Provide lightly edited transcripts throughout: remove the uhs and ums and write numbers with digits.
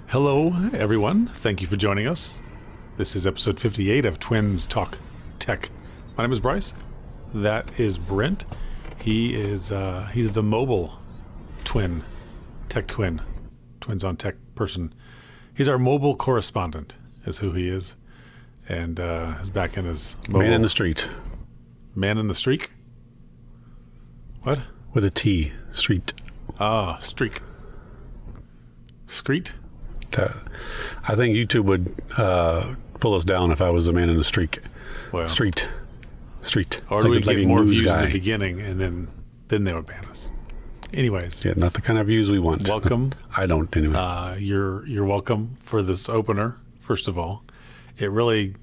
Hello, everyone. Thank you for joining us. This is episode 58 of Twins Talk Tech. My name is Bryce. That is Brent. He's the mobile twin, tech twin, twins on tech person. He's our mobile correspondent, is who he is, and is back in his mobile. Man in the street. Man in the streak? What? With a T. Street. Streak. Street? I think YouTube would pull us down if I was the man in the streak. Well, Street. Or do we get more views in the beginning, and then they would ban us. Anyways. Yeah, not the kind of views we want. Welcome. I don't, anyway. You're welcome for this opener, first of all. It really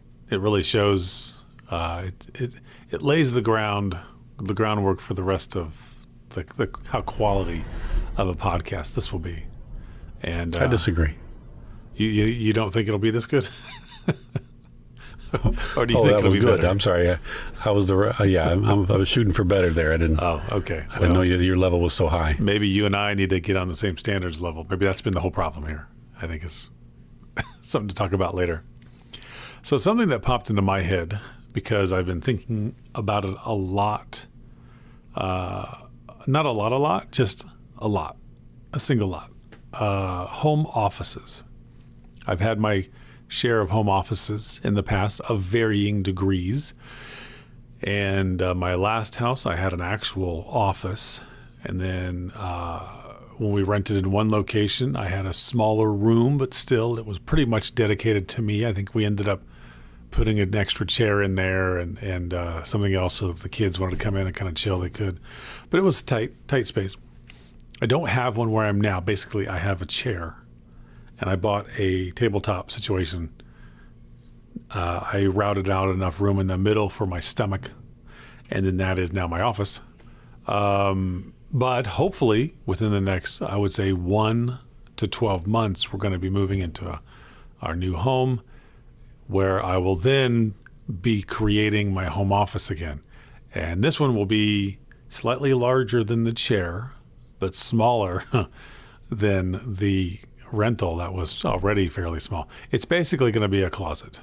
shows, it lays the groundwork for the rest of the how quality of a podcast this will be. And I disagree. You don't think it'll be this good? Or do you think that it'll was be good. better? I'm sorry. I was I was shooting for better there. I didn't. Oh, okay. I didn't know your level was so high. Maybe you and I need to get on the same standards level. Maybe that's been the whole problem here. I think it's something to talk about later. So something that popped into my head, because I've been thinking about it a lot. Not a lot, just a lot. A single lot. Home offices. I've had my share of home offices in the past of varying degrees. And my last house, I had an actual office. And then when we rented in one location, I had a smaller room, but still it was pretty much dedicated to me. I think we ended up putting an extra chair in there and something else so if the kids wanted to come in and kind of chill, they could. But it was tight space. I don't have one where I'm now. Basically, I have a chair. And I bought a tabletop situation. I routed out enough room in the middle for my stomach, and then that is now my office. But hopefully, within the next, I would say 1 to 12 months, we're going to be moving into our new home, where I will then be creating my home office again. And this one will be slightly larger than the chair, but smaller than the rental that was already fairly small. It's basically going to be a closet,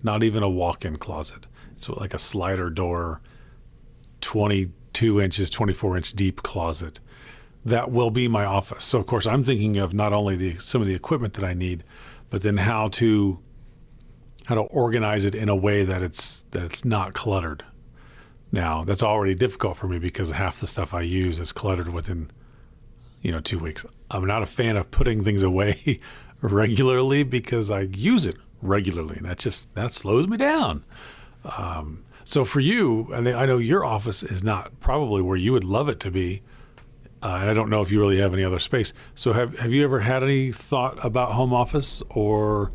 not even a walk-in closet. It's like a slider door, 22 inches, 24-inch deep closet. That will be my office. So, of course, I'm thinking of not only some of the equipment that I need, but then how to organize it in a way that it's not cluttered. Now, that's already difficult for me because half the stuff I use is cluttered within 2 weeks. I'm not a fan of putting things away regularly because I use it regularly, and that slows me down. So for you, and I know your office is not probably where you would love it to be, and I don't know if you really have any other space. So have you ever had any thought about home office, or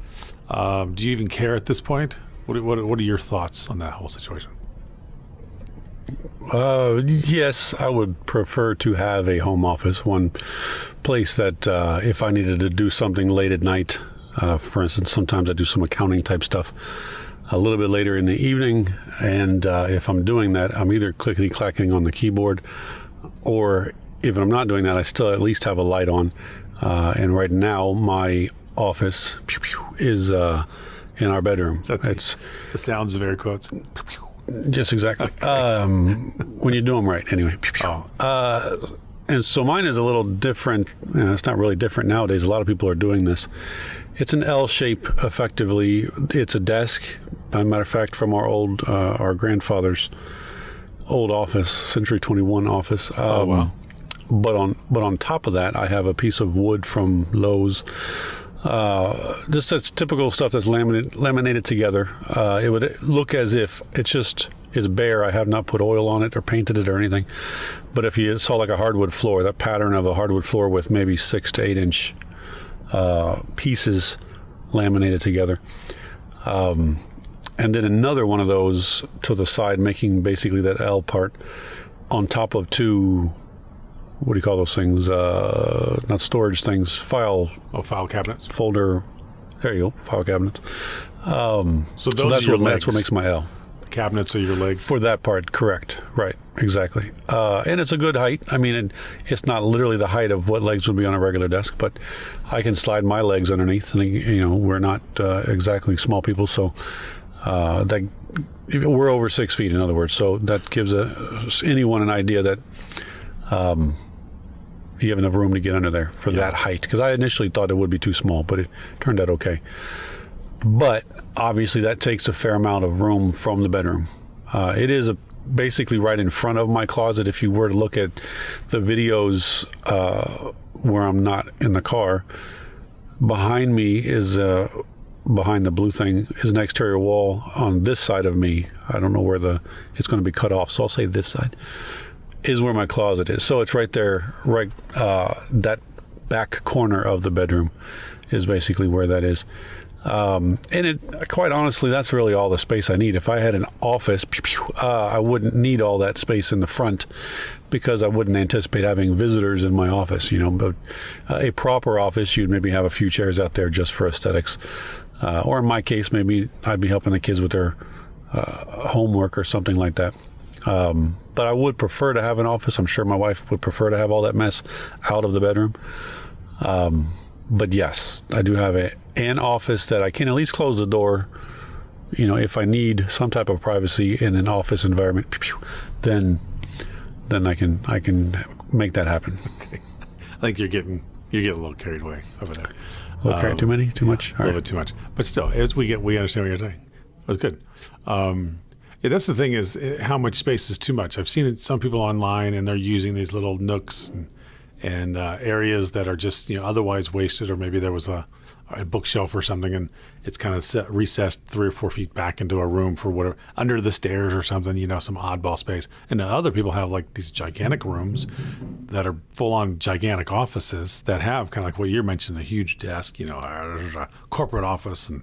do you even care at this point? What are your thoughts on that whole situation? Yes, I would prefer to have a home office, one place that if I needed to do something late at night, for instance, sometimes I do some accounting type stuff a little bit later in the evening, and if I'm doing that, I'm either clickety-clacking on the keyboard, or if I'm not doing that, I still at least have a light on, and right now my office is in our bedroom. It's the sounds of air quotes. Just exactly. Okay. When you do them right, anyway. And so mine is a little different. It's not really different nowadays. A lot of people are doing this. It's an L shape, effectively. It's a desk. As a matter of fact, from our grandfather's old office, Century 21 office. Wow. But on top of that, I have a piece of wood from Lowe's. Just that's typical stuff that's laminated together. It would look as if it's bare. I have not put oil on it or painted it or anything. But if you saw like a hardwood floor, that pattern of a hardwood floor with maybe 6 to 8 inch pieces laminated together. And then another one of those to the side, making basically that L part on top of two, what do you call those things? Not storage things, file cabinets. Folder. There you go, file cabinets. So that's what makes my L. cabinets are your legs. For that part, correct. Right, exactly. And it's a good height. I mean, it's not literally the height of what legs would be on a regular desk, but I can slide my legs underneath. And, we're not exactly small people, so we're over 6 feet, in other words. So that gives anyone an idea that you have enough room to get under there for that height. Because I initially thought it would be too small, but it turned out okay. But obviously that takes a fair amount of room from the bedroom. It is basically right in front of my closet. If you were to look at the videos where I'm not in the car, behind me is behind the blue thing is an exterior wall on this side of me. I don't know where it's going to be cut off, so I'll say this side is where my closet is. So it's right there, right that back corner of the bedroom is basically where that is. And quite honestly, that's really all the space I need. If I had an office, I wouldn't need all that space in the front because I wouldn't anticipate having visitors in my office, but a proper office, you'd maybe have a few chairs out there just for aesthetics. Or in my case, maybe I'd be helping the kids with their homework or something like that. But I would prefer to have an office. I'm sure my wife would prefer to have all that mess out of the bedroom. But yes, I do have an office that I can at least close the door. If I need some type of privacy in an office environment, then I can make that happen. Okay. I think you're getting a little carried away over there. Okay, too much. A little bit too much. But still, as we understand what you're saying. It was good. That's the thing is how much space is too much. I've seen some people online and they're using these little nooks and areas that are just otherwise wasted, or maybe there was a bookshelf or something and it's kind of recessed 3 or 4 feet back into a room for whatever, under the stairs or something, some oddball space. And other people have like these gigantic rooms that are full on gigantic offices that have kind of like what you're mentioning, a huge desk, there's a corporate office and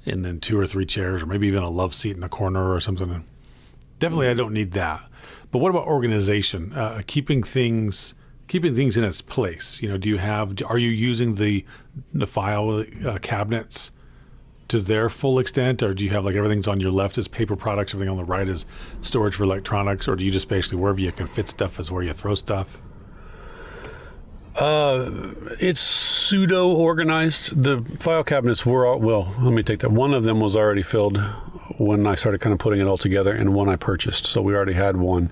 then 2 or 3 chairs, or maybe even a love seat in the corner or something. Definitely I don't need that. But what about organization? Keeping things in its place. Are you using the file cabinets to their full extent, or do you have like everything's on your left is paper products, everything on the right is storage for electronics, or do you just basically wherever you can fit stuff is where you throw stuff? It's pseudo organized. The file cabinets were let me take that. One of them was already filled when I started kind of putting it all together, and one I purchased. So we already had one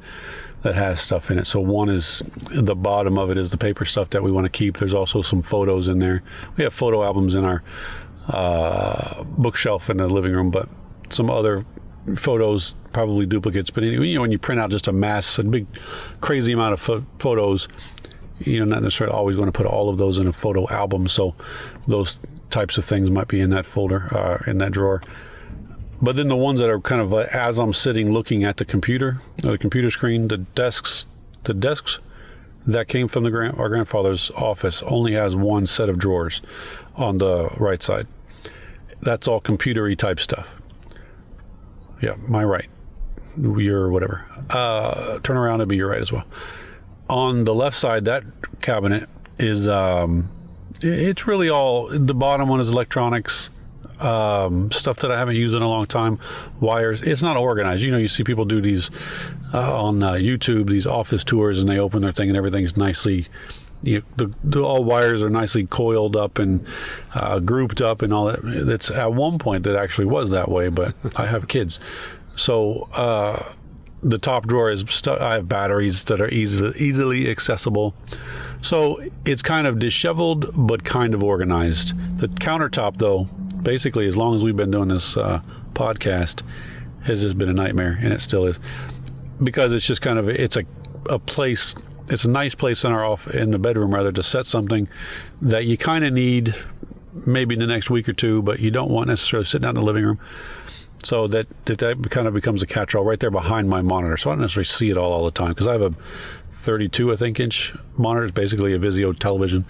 that has stuff in it. So one is, the bottom of it is the paper stuff that we want to keep. There's also some photos in there. We have photo albums in our bookshelf in the living room, but some other photos, probably duplicates. But when you print out just a big crazy amount of photos, not necessarily always going to put all of those in a photo album. So those types of things might be in that folder, in that drawer. But then the ones that are kind of as I'm sitting looking at the computer screen, the desks that came from our grandfather's office only has one set of drawers on the right side. That's all computer-y type stuff. Yeah, my right. Your whatever. Turn around, it'd be your right as well. On the left side, that cabinet is, it's really all, the bottom one is electronics, stuff that I haven't used in a long time, wires. It's not organized. You see people do these on YouTube, these office tours, and they open their thing and everything's nicely, all wires are nicely coiled up and grouped up and all that. It's at one point that actually was that way, but I have kids. So the top drawer is I have batteries that are easily accessible. So it's kind of disheveled, but kind of organized. The countertop, though, basically, as long as we've been doing this podcast, has just been a nightmare, and it still is, because it's just kind of it's a place. It's a nice place in the bedroom rather to set something that you kind of need maybe in the next week or two, but you don't want necessarily sitting out in the living room. So that kind of becomes a catch-all right there behind my monitor. So I don't necessarily see it all the time because I have a 32, I think, inch monitor. It's basically a Vizio television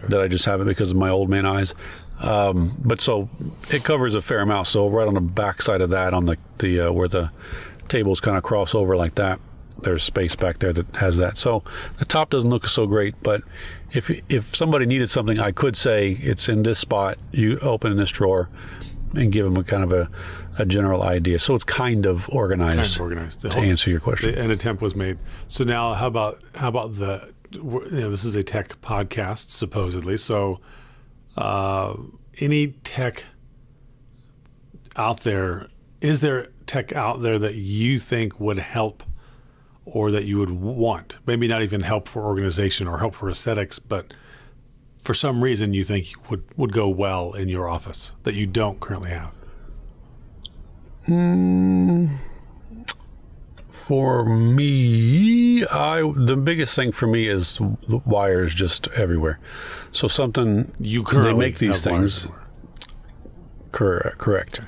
that I just have it because of my old man eyes. But so it covers a fair amount. So right on the back side of that, on the where the tables kind of cross over like that, there's space back there that has that. So the top doesn't look so great, but if somebody needed something, I could say it's in this spot. You open in this drawer, and give them a kind of a general idea. So it's kind of organized. Kind of organized. To answer your question. An attempt was made. So now, how about this is a tech podcast supposedly. So any tech out there? Is there tech out there that you think would help, or that you would want? Maybe not even help for organization or help for aesthetics, but for some reason you think would go well in your office that you don't currently have? For me, the biggest thing for me is the wires just everywhere. So something you currently they make these have things. Correct.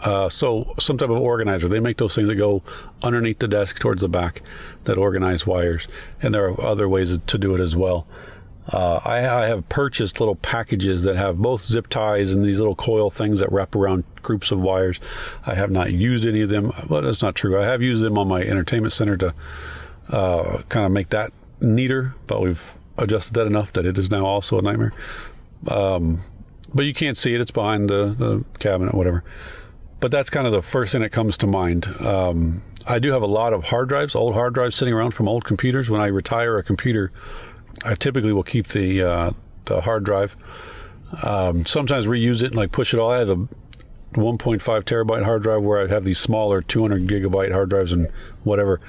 So some type of organizer. They make those things that go underneath the desk towards the back that organize wires, and there are other ways to do it as well. I have purchased little packages that have both zip ties and these little coil things that wrap around groups of wires. I have not used any of them, but that's not true. I have used them on my entertainment center to kind of make that neater, but we've adjusted that enough that it is now also a nightmare. But you can't see it. It's behind the cabinet, whatever. But that's kind of the first thing that comes to mind. I do have a lot of old hard drives sitting around from old computers. When I retire a computer, I typically will keep the hard drive. Sometimes reuse it and push it all. I have a 1.5 terabyte hard drive where I have these smaller 200 gigabyte hard drives and whatever.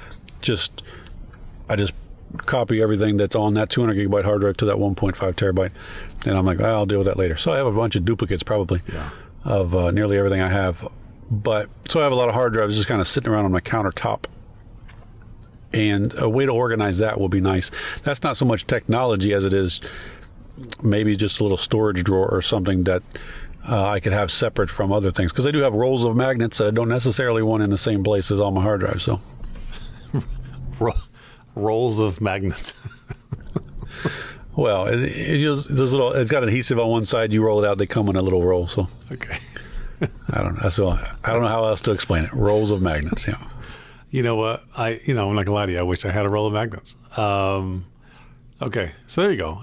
I just copy everything that's on that 200 gigabyte hard drive to that 1.5 terabyte, and I'm like, I'll deal with that later. So I have a bunch of duplicates probably of nearly everything I have. But so I have a lot of hard drives just kind of sitting around on my countertop. And a way to organize that will be nice. That's not so much technology as it is maybe just a little storage drawer or something that I could have separate from other things. Because I do have rolls of magnets that I don't necessarily want in the same place as all my hard drives. So rolls of magnets. Well, it's got adhesive on one side. You roll it out, they come in a little roll. So okay. I don't know. So I don't know how else to explain it. Rolls of magnets. Yeah. You know what? I'm not gonna lie to you. I wish I had a roll of magnets. Okay, so there you go.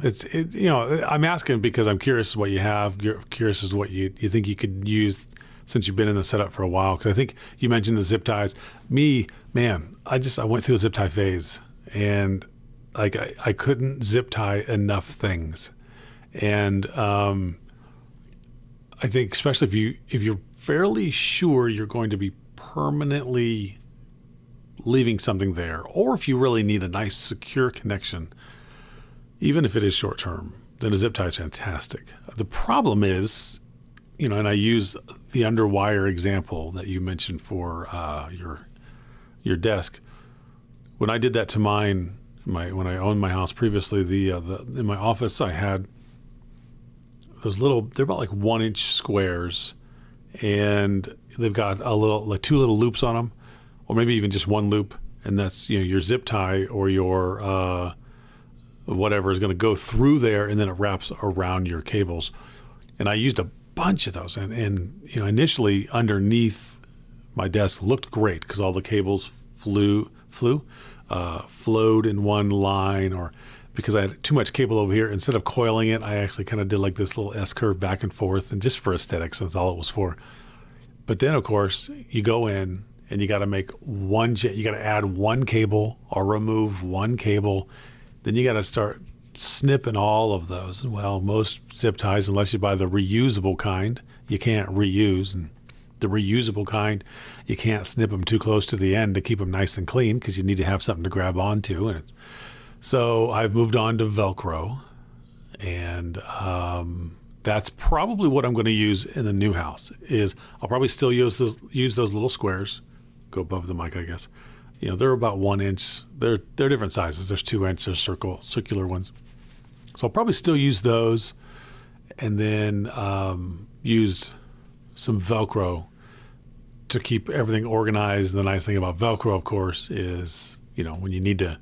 I'm asking because I'm curious what you have. You're curious as what you think you could use since you've been in the setup for a while. Because I think you mentioned the zip ties. Me, man, I went through a zip tie phase, and I couldn't zip tie enough things, and I think especially if you're fairly sure you're going to be permanently leaving something there, or if you really need a nice secure connection, even if it is short term, then a zip tie is fantastic. The problem is, and I use the underwire example that you mentioned for your desk. When I did that to mine, when I owned my house previously, in my office I had those they're about 1 inch squares, and they've got two little loops on them, or maybe even just one loop, and that's your zip tie or your whatever is going to go through there, and then it wraps around your cables. And I used a bunch of those, and initially underneath my desk looked great because all the cables flowed in one line, or because I had too much cable over here, instead of coiling it, I actually kind of did this little S curve back and forth, and just for aesthetics, that's all it was for. But then of course you go in and you got to make you got to add one cable or remove one cable. Then you got to start snipping all of those. Well, most zip ties, unless you buy the reusable kind, you can't reuse. And the reusable kind, you can't snip them too close to the end to keep them nice and clean, because you need to have something to grab onto. So I've moved on to Velcro, and that's probably what I'm going to use in the new house. Is I'll probably still use those little squares. Go above the mic, I guess. They're about 1 inch. They're different sizes. There's 2 inch, there's circular ones. So I'll probably still use those, and then use some Velcro to keep everything organized. The nice thing about Velcro, of course, is when you need to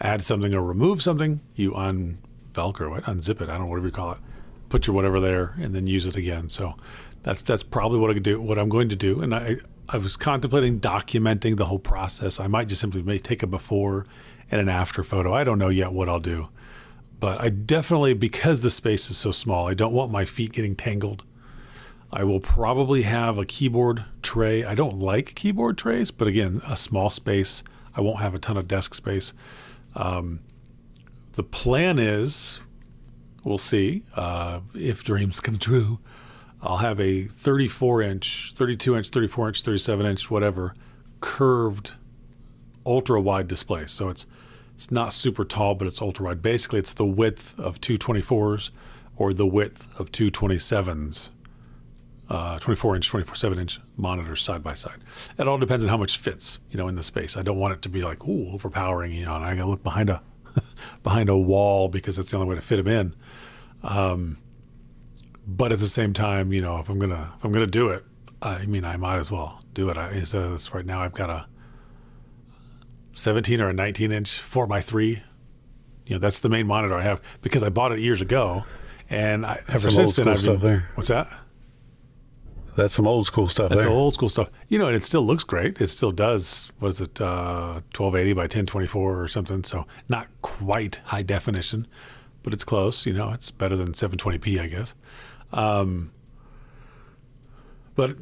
add something or remove something, you unzip it. I don't know, whatever you call it. Put your whatever there, and then use it again. So that's probably what I'm going to do. And I was contemplating documenting the whole process. I might just simply take a before and an after photo. I don't know yet what I'll do. But I definitely, because the space is so small, I don't want my feet getting tangled. I will probably have a keyboard tray. I don't like keyboard trays, but again, a small space. I won't have a ton of desk space. The plan is, we'll see if dreams come true. I'll have a 34-inch, 32-inch, 34-inch, 37-inch, whatever, curved ultra-wide display. So it's not super tall, but it's ultra-wide. Basically, it's the width of two 24s or the width of two 27s, 24-inch, 24/7-inch monitors side by side. It all depends on how much fits, in the space. I don't want it to be like, ooh, overpowering, and I got to look behind a wall because that's the only way to fit them in. But at the same time, if I'm gonna do it, I might as well do it. Instead of this, right now I've got a 17 or a 19-inch 4x3. That's the main monitor I have because I bought it years ago, and ever since then I've been. What's that? That's some old school stuff. That's old school stuff. And it still looks great. It still does. Was it 1280 by 1024 or something? So not quite high definition, but it's close. It's better than 720p, I guess. But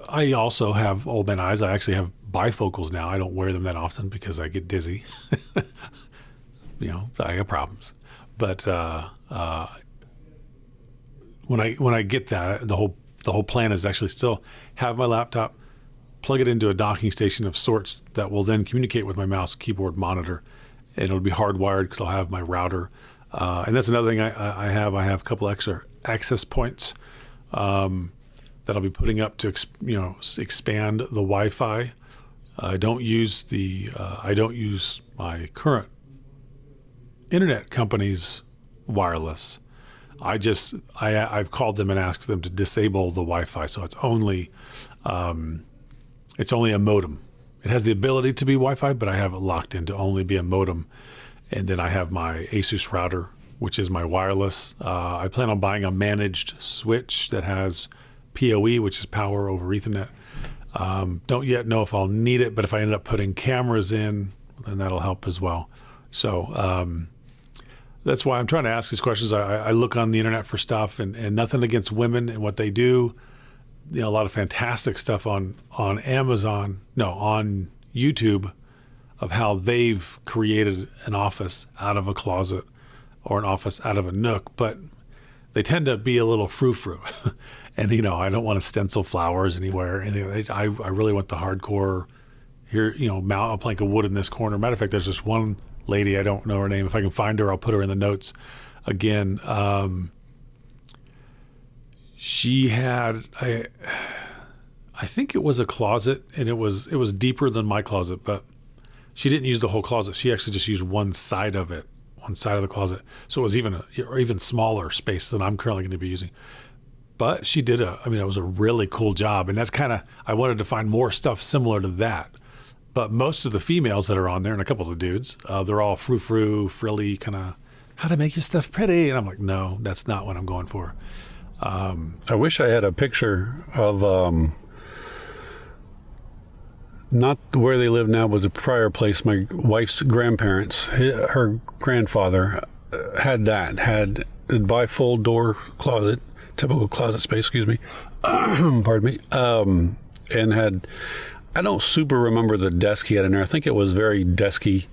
I also have old man eyes. I actually have bifocals now. I don't wear them that often because I get dizzy. I got problems. But when I get that, the whole plan is actually still have my laptop, plug it into a docking station of sorts that will then communicate with my mouse, keyboard, monitor, and it'll be hardwired because I'll have my router. And that's another thing I have. I have a couple extra access points that I'll be putting up to expand the Wi-Fi. I don't use my current internet company's wireless. I've called them and asked them to disable the Wi-Fi, so it's only a modem. It has the ability to be Wi-Fi, but I have it locked in to only be a modem. And then I have my Asus router, which is my wireless. I plan on buying a managed switch that has PoE, which is power over Ethernet. Don't yet know if I'll need it, but if I end up putting cameras in, then that'll help as well. So that's why I'm trying to ask these questions. I look on the internet for stuff, and nothing against women and what they do. A lot of fantastic stuff on YouTube of how they've created an office out of a closet or an office out of a nook, but they tend to be a little frou-frou. And, I don't want to stencil flowers anywhere. I really want the hardcore here, mount a plank of wood in this corner. Matter of fact, there's this one lady, I don't know her name. If I can find her, I'll put her in the notes again. She had, I think it was a closet, and it was deeper than my closet, but she didn't use the whole closet. She actually just used one side of it, one side of the closet. So it was even smaller space than I'm currently going to be using. But she did it was a really cool job. And that's I wanted to find more stuff similar to that. But most of the females that are on there, and a couple of the dudes, they're all frou-frou, frilly, kind of, how to make your stuff pretty. And I'm like, no, that's not what I'm going for. I wish I had a picture of not where they live now, but the prior place. My wife's grandparents, her grandfather had a bifold door closet, typical closet space, excuse me, pardon me, and had, I don't super remember the desk he had in there. I think it was very desky,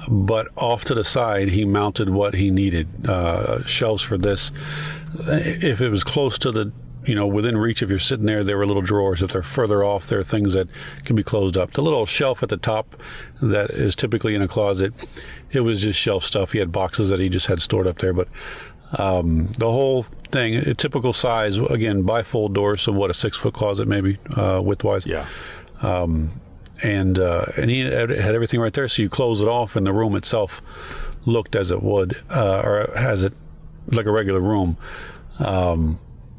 but off to the side, he mounted what he needed, shelves for this. If it was close to the, within reach, if you're sitting there, there were little drawers. If they're further off, there are things that can be closed up. The little shelf at the top that is typically in a closet, it was just shelf stuff. He had boxes that he just had stored up there, but the whole thing, a typical size, again, bifold doors, so what, a 6-foot closet maybe, widthwise? Yeah. And he had everything right there, so you close it off, and the room itself looked as it would, or has it like a regular room.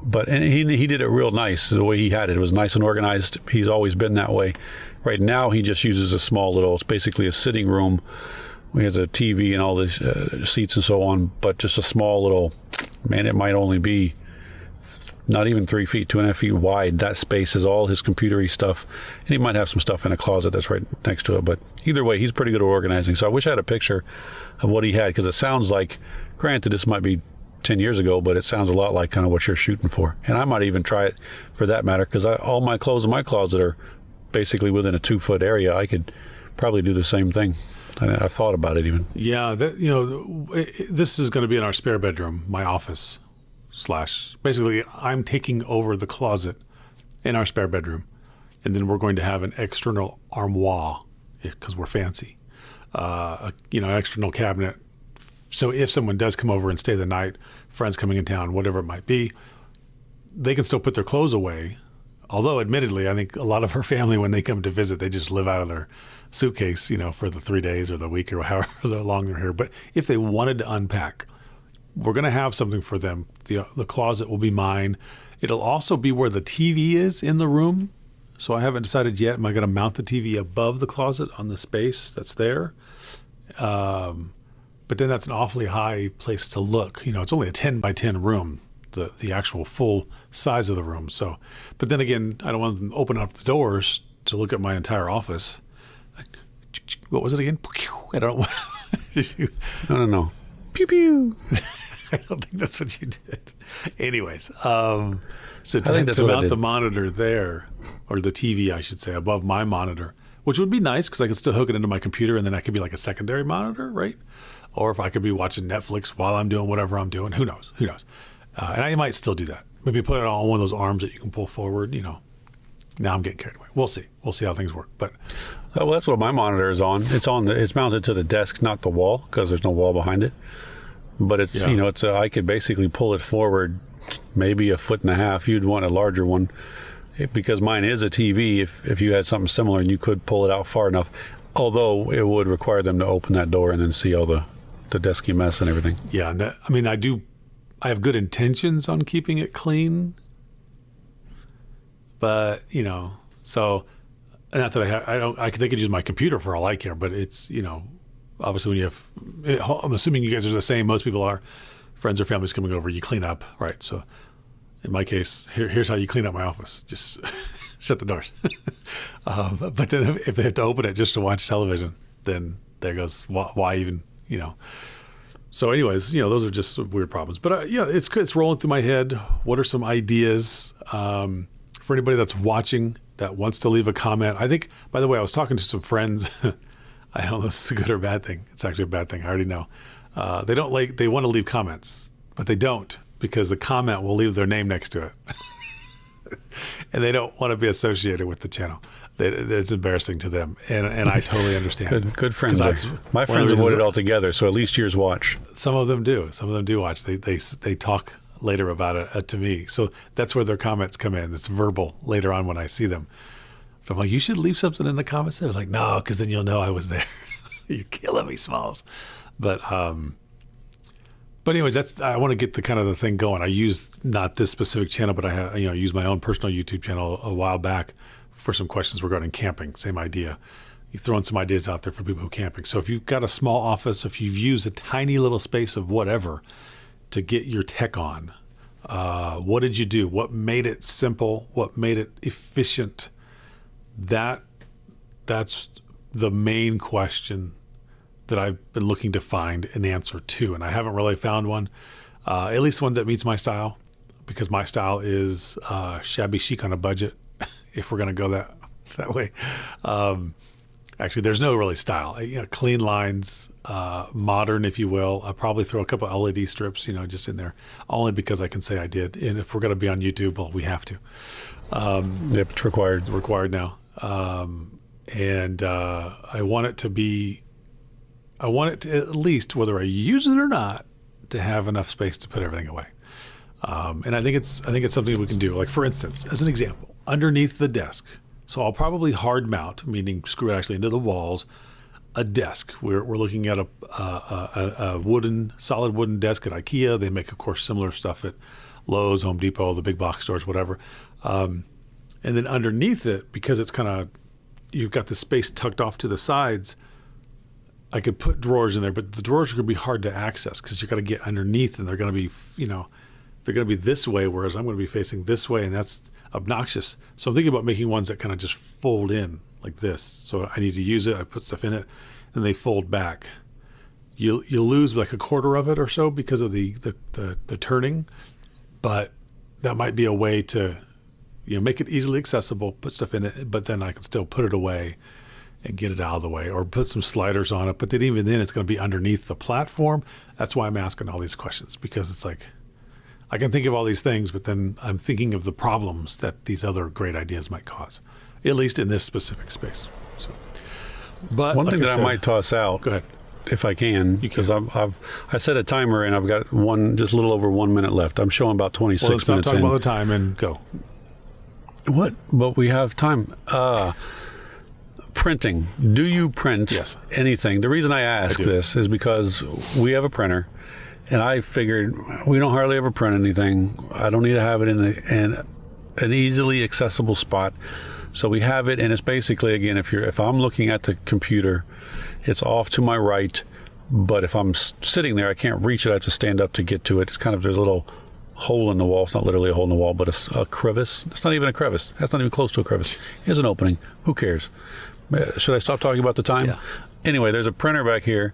But he did it real nice. The way he had it, it was nice and organized. He's always been that way. Right now, he just uses a small little, it's basically a sitting room. He has a TV and all these seats and so on, but just a small little, man, it might only be not even 3 feet, 2.5 feet wide. That space is all his computery stuff. And he might have some stuff in a closet that's right next to it. But either way, he's pretty good at organizing. So I wish I had a picture of what he had, because it sounds like, granted, this might be 10 years ago, but it sounds a lot like kind of what you're shooting for. And I might even try it for that matter, because all my clothes in my closet are basically within a 2-foot area. I could probably do the same thing. I've thought about it even. Yeah, this is going to be in our spare bedroom, my office / basically I'm taking over the closet in our spare bedroom, and then we're going to have an external armoire because we're fancy, an external cabinet. So if someone does come over and stay the night, friends coming in town, whatever it might be, they can still put their clothes away. Although, admittedly, I think a lot of her family, when they come to visit, they just live out of their suitcase, for the 3 days or the week or however long they're here. But if they wanted to unpack, we're going to have something for them. The closet will be mine. It'll also be where the TV is in the room. So I haven't decided yet. Am I going to mount the TV above the closet on the space that's there? But then that's an awfully high place to look. It's only a 10 by 10 room, the actual full size of the room. So, but then again, I don't want them to open up the doors to look at my entire office. What was it again? I don't know. No. Pew pew. I don't think that's what you did. Anyways, so to mount the monitor there, or the TV, I should say, above my monitor, which would be nice because I could still hook it into my computer, and then that could be like a secondary monitor, right? Or if I could be watching Netflix while I'm doing whatever I'm doing, who knows? And I might still do that. Maybe put it on one of those arms that you can pull forward, Now I'm getting carried away. We'll see. We'll see how things work. But that's what my monitor is on. It's mounted to the desk, not the wall, because there's no wall behind it. But it's, I could basically pull it forward maybe 1.5 feet. You'd want a larger one because mine is a TV. If you had something similar and you could pull it out far enough, although it would require them to open that door and then see all the desky mess and everything. Yeah. I have good intentions on keeping it clean, but so not that they could use my computer for all I care, but it's, obviously when you have, I'm assuming you guys are the same. Most people are. Friends or families coming over, you clean up, right? So in my case, here's how you clean up my office. Just shut the doors. But then if they have to open it just to watch television, then there goes, why even, So anyways, those are just weird problems. But it's rolling through my head. What are some ideas for anybody that's watching that wants to leave a comment? I think, by the way, I was talking to some friends. I don't know if this is a good or bad thing. It's actually a bad thing. I already know. They want to leave comments, but they don't because the comment will leave their name next to it. And they don't want to be associated with the channel. It's embarrassing to them. And I totally understand. Good friends. My friends avoid it altogether, so at least yours watch. Some of them do. Some of them do watch. They talk later about it to me. So that's where their comments come in. It's verbal later on when I see them. So I'm like, you should leave something in the comments. They're like, no, because then you'll know I was there. You're killing me, Smalls. But anyways, I want to get the thing going. I used not this specific channel, but I used my own personal YouTube channel a while back for some questions regarding camping. Same idea. You're throwing some ideas out there for people who are camping. So if you've got a small office, if you've used a tiny little space of whatever to get your tech on, what did you do? What made it simple? What made it efficient? That's the main question that I've been looking to find an answer to, and I haven't really found one, at least one that meets my style, because my style is shabby chic on a budget, if we're going to go that way. Actually, there's no really style. Clean lines, modern, if you will. I'll probably throw a couple of LED strips, just in there, only because I can say I did. And if we're going to be on YouTube, well, we have to. Yep, it's required. Required now. And I want it to at least, whether I use it or not, to have enough space to put everything away. And I think it's something we can do. Like, for instance, as an example, underneath the desk. So I'll probably hard mount, meaning screw it actually into the walls, a desk. We're looking at a solid wooden desk at IKEA. They make, of course, similar stuff at Lowe's, Home Depot, the big box stores, whatever. And then underneath it, because it's you've got the space tucked off to the sides, I could put drawers in there, but the drawers are going to be hard to access because you've got to get underneath, and they're going to be, they're going to be this way, whereas I'm going to be facing this way, and that's obnoxious. So I'm thinking about making ones that kind of just fold in like this. So I need to use it. I put stuff in it, and they fold back. you lose like a quarter of it or so because of the turning, but that might be a way to, make it easily accessible, put stuff in it, but then I can still put it away and get it out of the way, or put some sliders on it. But then even then, it's going to be underneath the platform. That's why I'm asking all these questions, because it's like I can think of all these things, but then I'm thinking of the problems that these other great ideas might cause, at least in this specific space. So, but one like thing that said, I might toss out, go ahead. if I can, because I set a timer and I've got just a little over 1 minute left. I'm showing about 26 Well, let's not minutes talk in. about the time and go. What? But we have time. Printing. Do you print Yes. anything? The reason I ask do. this is because we have a printer, and I figured we don't hardly ever print anything. I don't need to have it in an easily accessible spot. So we have it, and it's basically, again, if I'm looking at the computer, it's off to my right. But if I'm sitting there, I can't reach it. I have to stand up to get to it. It's kind of, there's a little hole in the wall. It's not literally a hole in the wall, but it's a crevice. It's not even a crevice. That's not even close to a crevice. Here's an opening. Who cares? Should I stop talking about the time? Yeah. Anyway, there's a printer back here.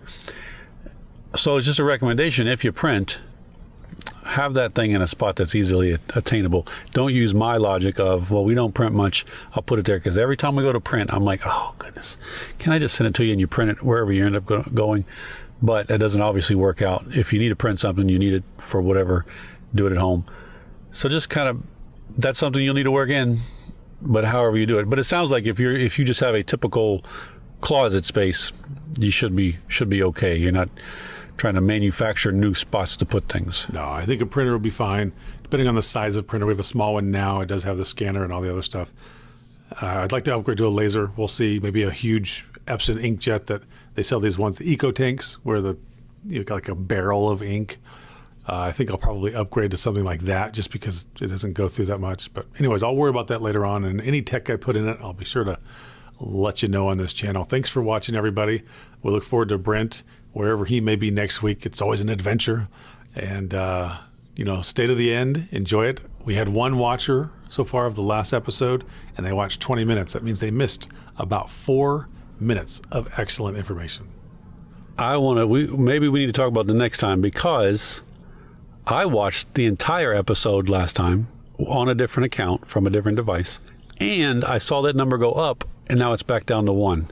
So it's just a recommendation. If you print, have that thing in a spot that's easily attainable. Don't use my logic of, well, we don't print much, I'll put it there. Because every time we go to print, I'm like, oh, goodness, can I just send it to you and you print it wherever you end up going? But that doesn't obviously work out. If you need to print something, you need it for whatever, do it at home. So just kind of, that's something you'll need to work in, but however you do it. But it sounds like if you just have a typical closet space, you should be okay. You're not trying to manufacture new spots to put things. No, I think a printer will be fine, depending on the size of the printer. We have a small one now. It does have the scanner and all the other stuff. I'd like to upgrade to a laser. We'll see. Maybe a huge Epson inkjet that they sell these ones, the eco tanks, where you got like a barrel of ink. I think I'll probably upgrade to something like that just because it doesn't go through that much. But anyways, I'll worry about that later on. And any tech I put in it, I'll be sure to let you know on this channel. Thanks for watching, everybody. We look forward to Brent, wherever he may be next week. It's always an adventure. And, stay to the end. Enjoy it. We had one watcher so far of the last episode, and they watched 20 minutes. That means they missed about 4 minutes of excellent information. Maybe we need to talk about the next time, because I watched the entire episode last time on a different account from a different device, and I saw that number go up, and now it's back down to 1.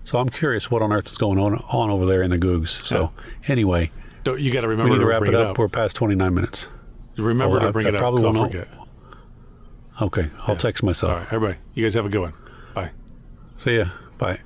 So I'm curious what on earth is going on over there in the Googs. So Anyway, you got to we remember need to to wrap bring it it up. up. We're past 29 minutes. Remember to bring it up. Probably Don't won't forget. Okay, I'll text myself. All right, everybody. You guys have a good one. Bye. See ya. Bye.